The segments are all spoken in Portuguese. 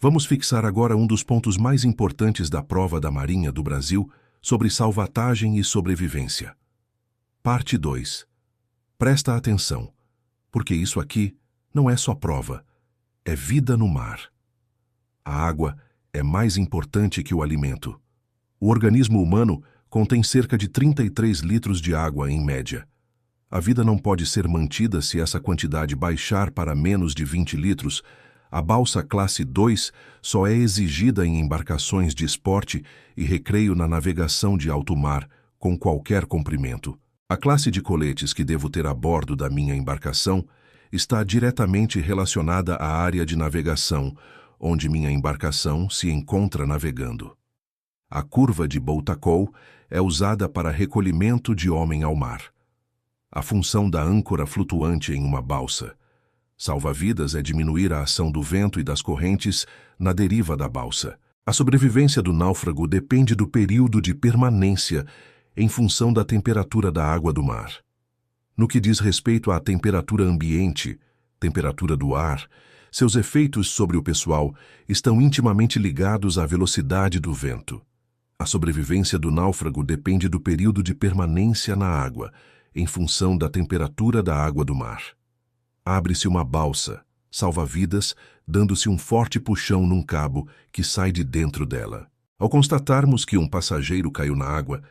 Vamos fixar agora um dos pontos mais importantes da prova da Marinha do Brasil sobre salvatagem e sobrevivência. Parte 2. Presta atenção, porque isso aqui não é só prova, é vida no mar. A água é mais importante que o alimento. O organismo humano contém cerca de 33 litros de água em média. A vida não pode ser mantida se essa quantidade baixar para menos de 20 litros. A balsa classe 2 só é exigida em embarcações de esporte e recreio na navegação de alto mar, com qualquer comprimento. A classe de coletes que devo ter a bordo da minha embarcação está diretamente relacionada à área de navegação, onde minha embarcação se encontra navegando. A curva de Boutacol é usada para recolhimento de homem ao mar. A função da âncora flutuante em uma balsa. Salva-vidas é diminuir a ação do vento e das correntes na deriva da balsa. A sobrevivência do náufrago depende do período de permanência em função da temperatura da água do mar. No que diz respeito à temperatura ambiente, temperatura do ar, seus efeitos sobre o pessoal estão intimamente ligados à velocidade do vento. A sobrevivência do náufrago depende do período de permanência na água, em função da temperatura da água do mar. Abre-se uma balsa, salva-vidas, dando-se um forte puxão num cabo que sai de dentro dela. Ao constatarmos que um passageiro caiu na água,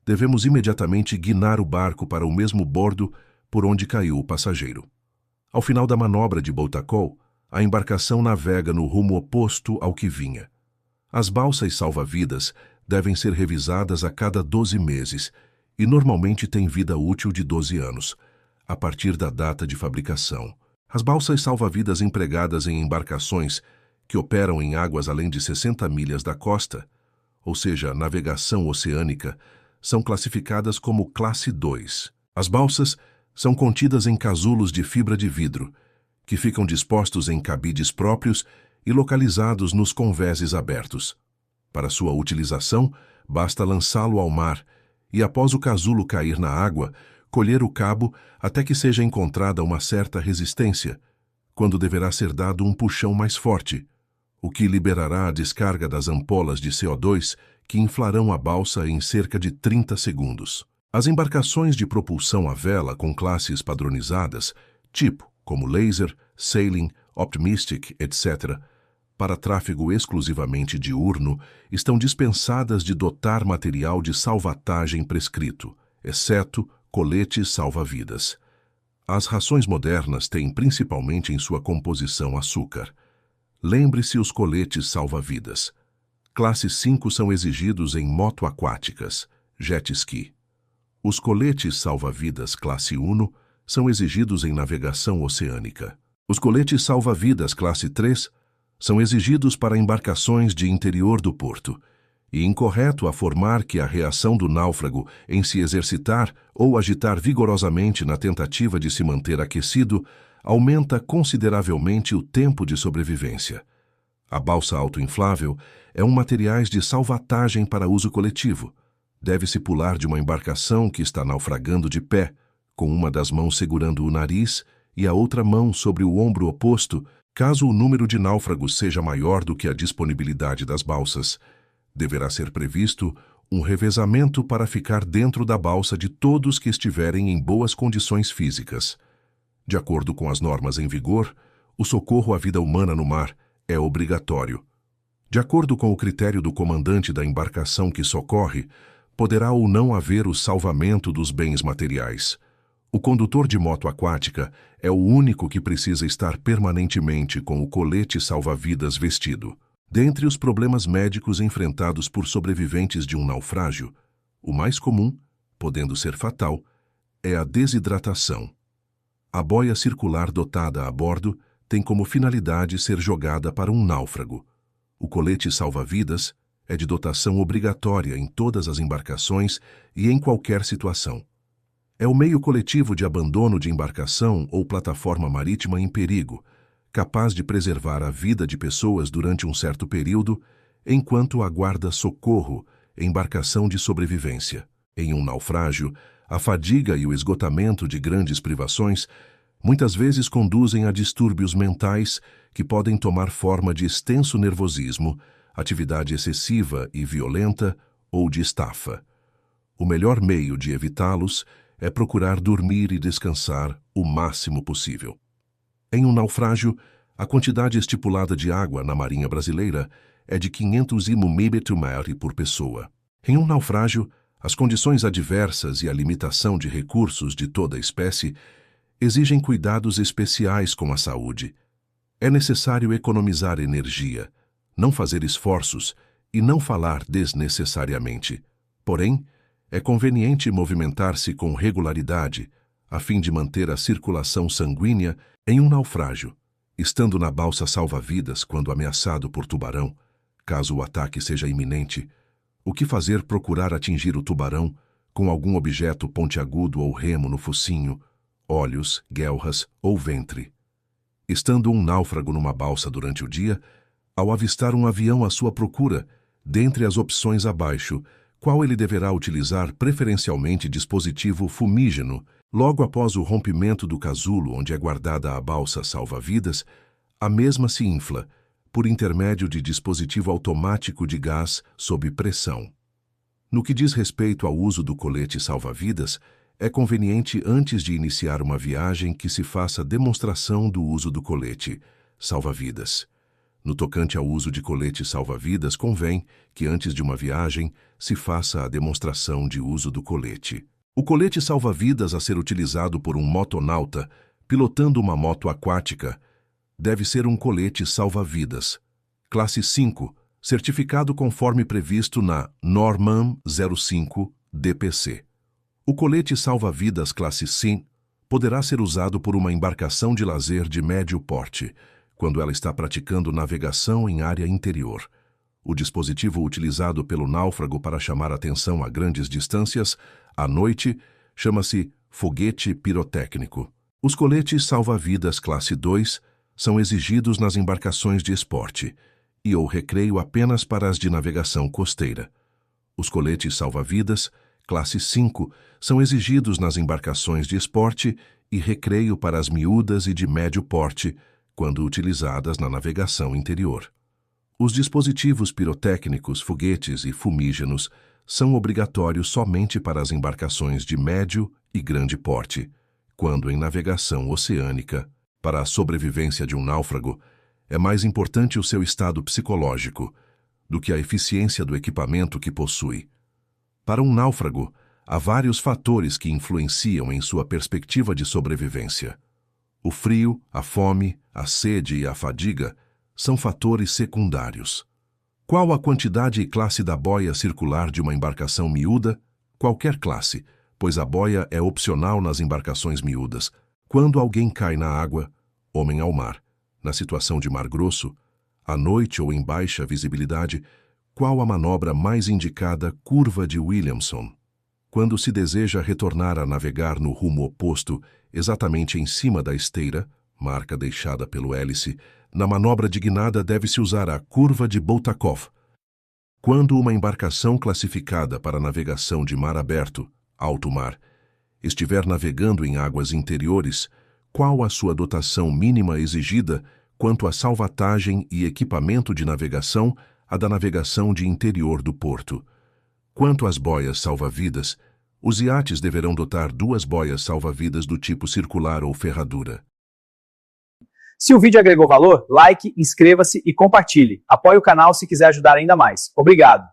devemos imediatamente guinar o barco para o mesmo bordo por onde caiu o passageiro. Ao final da manobra de Boutacol, a embarcação navega no rumo oposto ao que vinha. As balsas salva-vidas devem ser revisadas a cada 12 meses e normalmente têm vida útil de 12 anos, a partir da data de fabricação. As balsas salva-vidas empregadas em embarcações que operam em águas além de 60 milhas da costa, ou seja, navegação oceânica, são classificadas como classe 2. As balsas são contidas em casulos de fibra de vidro, que ficam dispostos em cabides próprios e localizados nos convéses abertos. Para sua utilização, basta lançá-lo ao mar e, após o casulo cair na água, colher o cabo até que seja encontrada uma certa resistência, quando deverá ser dado um puxão mais forte, o que liberará a descarga das ampolas de CO2 que inflarão a balsa em cerca de 30 segundos. As embarcações de propulsão à vela com classes padronizadas, tipo como Laser, Sailing, Optimistic, etc., para tráfego exclusivamente diurno, estão dispensadas de dotar material de salvatagem prescrito, exceto coletes salva-vidas. As rações modernas têm principalmente em sua composição açúcar. Lembre-se os coletes salva-vidas. Classe 5 são exigidos em moto-aquáticas, jet ski. Os coletes salva-vidas classe 1 são exigidos em navegação oceânica. Os coletes salva-vidas classe 3 são exigidos para embarcações de interior do porto, e incorreto afirmar que a reação do náufrago em se exercitar ou agitar vigorosamente na tentativa de se manter aquecido aumenta consideravelmente o tempo de sobrevivência. A balsa autoinflável é um material de salvatagem para uso coletivo. Deve-se pular de uma embarcação que está naufragando de pé, com uma das mãos segurando o nariz e a outra mão sobre o ombro oposto, caso o número de náufragos seja maior do que a disponibilidade das balsas. Deverá ser previsto um revezamento para ficar dentro da balsa de todos que estiverem em boas condições físicas. De acordo com as normas em vigor, o socorro à vida humana no mar é obrigatório. De acordo com o critério do comandante da embarcação que socorre, poderá ou não haver o salvamento dos bens materiais. O condutor de moto aquática é o único que precisa estar permanentemente com o colete salva-vidas vestido. Dentre os problemas médicos enfrentados por sobreviventes de um naufrágio, o mais comum, podendo ser fatal, é a desidratação. A boia circular dotada a bordo tem como finalidade ser jogada para um náufrago. O colete salva-vidas é de dotação obrigatória em todas as embarcações e em qualquer situação. É o meio coletivo de abandono de embarcação ou plataforma marítima em perigo, capaz de preservar a vida de pessoas durante um certo período, enquanto aguarda socorro, embarcação de sobrevivência. Em um naufrágio, a fadiga e o esgotamento de grandes privações muitas vezes conduzem a distúrbios mentais que podem tomar forma de extenso nervosismo, atividade excessiva e violenta ou de estafa. O melhor meio de evitá-los é procurar dormir e descansar o máximo possível. Em um naufrágio, a quantidade estipulada de água na Marinha Brasileira é de 500 mmHg por pessoa. Em um naufrágio, as condições adversas e a limitação de recursos de toda espécie exigem cuidados especiais com a saúde. É necessário economizar energia, não fazer esforços e não falar desnecessariamente. Porém, é conveniente movimentar-se com regularidade, a fim de manter a circulação sanguínea em um naufrágio, estando na balsa salva-vidas quando ameaçado por tubarão, caso o ataque seja iminente. O que fazer procurar atingir o tubarão com algum objeto pontiagudo ou remo no focinho, olhos, guelras ou ventre. Estando um náufrago numa balsa durante o dia, ao avistar um avião à sua procura, dentre as opções abaixo, qual ele deverá utilizar preferencialmente dispositivo fumígeno. Logo após o rompimento do casulo onde é guardada a balsa salva-vidas, a mesma se infla, por intermédio de dispositivo automático de gás sob pressão. No que diz respeito ao uso do colete salva-vidas, é conveniente antes de iniciar uma viagem que se faça demonstração do uso do colete salva-vidas. No tocante ao uso de colete salva-vidas, convém que antes de uma viagem se faça a demonstração de uso do colete. O colete salva-vidas a ser utilizado por um motonauta pilotando uma moto aquática deve ser um colete salva-vidas, classe 5, certificado conforme previsto na Norman 05 DPC. O colete salva-vidas classe 5 poderá ser usado por uma embarcação de lazer de médio porte, quando ela está praticando navegação em área interior. O dispositivo utilizado pelo náufrago para chamar atenção a grandes distâncias, à noite, chama-se foguete pirotécnico. Os coletes salva-vidas classe 2 são exigidos nas embarcações de esporte e ou recreio apenas para as de navegação costeira. Os coletes salva-vidas classe 5 são exigidos nas embarcações de esporte e recreio para as miúdas e de médio porte, quando utilizadas na navegação interior. Os dispositivos pirotécnicos, foguetes e fumígenos são obrigatórios somente para as embarcações de médio e grande porte, quando em navegação oceânica. Para a sobrevivência de um náufrago, é mais importante o seu estado psicológico do que a eficiência do equipamento que possui. Para um náufrago, há vários fatores que influenciam em sua perspectiva de sobrevivência. O frio, a fome, a sede e a fadiga são fatores secundários. Qual a quantidade e classe da boia circular de uma embarcação miúda? Qualquer classe, pois a boia é opcional nas embarcações miúdas. Quando alguém cai na água, homem ao mar, na situação de mar grosso, à noite ou em baixa visibilidade, qual a manobra mais indicada? Curva de Williamson. Quando se deseja retornar a navegar no rumo oposto, exatamente em cima da esteira, marca deixada pelo hélice, na manobra de guinada deve-se usar a curva de Boltakov. Quando uma embarcação classificada para navegação de mar aberto, alto mar, estiver navegando em águas interiores, qual a sua dotação mínima exigida quanto à salvatagem e equipamento de navegação, a da navegação de interior do porto? Quanto às boias salva-vidas, os iates deverão dotar 2 boias salva-vidas do tipo circular ou ferradura. Se o vídeo agregou valor, like, inscreva-se e compartilhe. Apoie o canal se quiser ajudar ainda mais. Obrigado!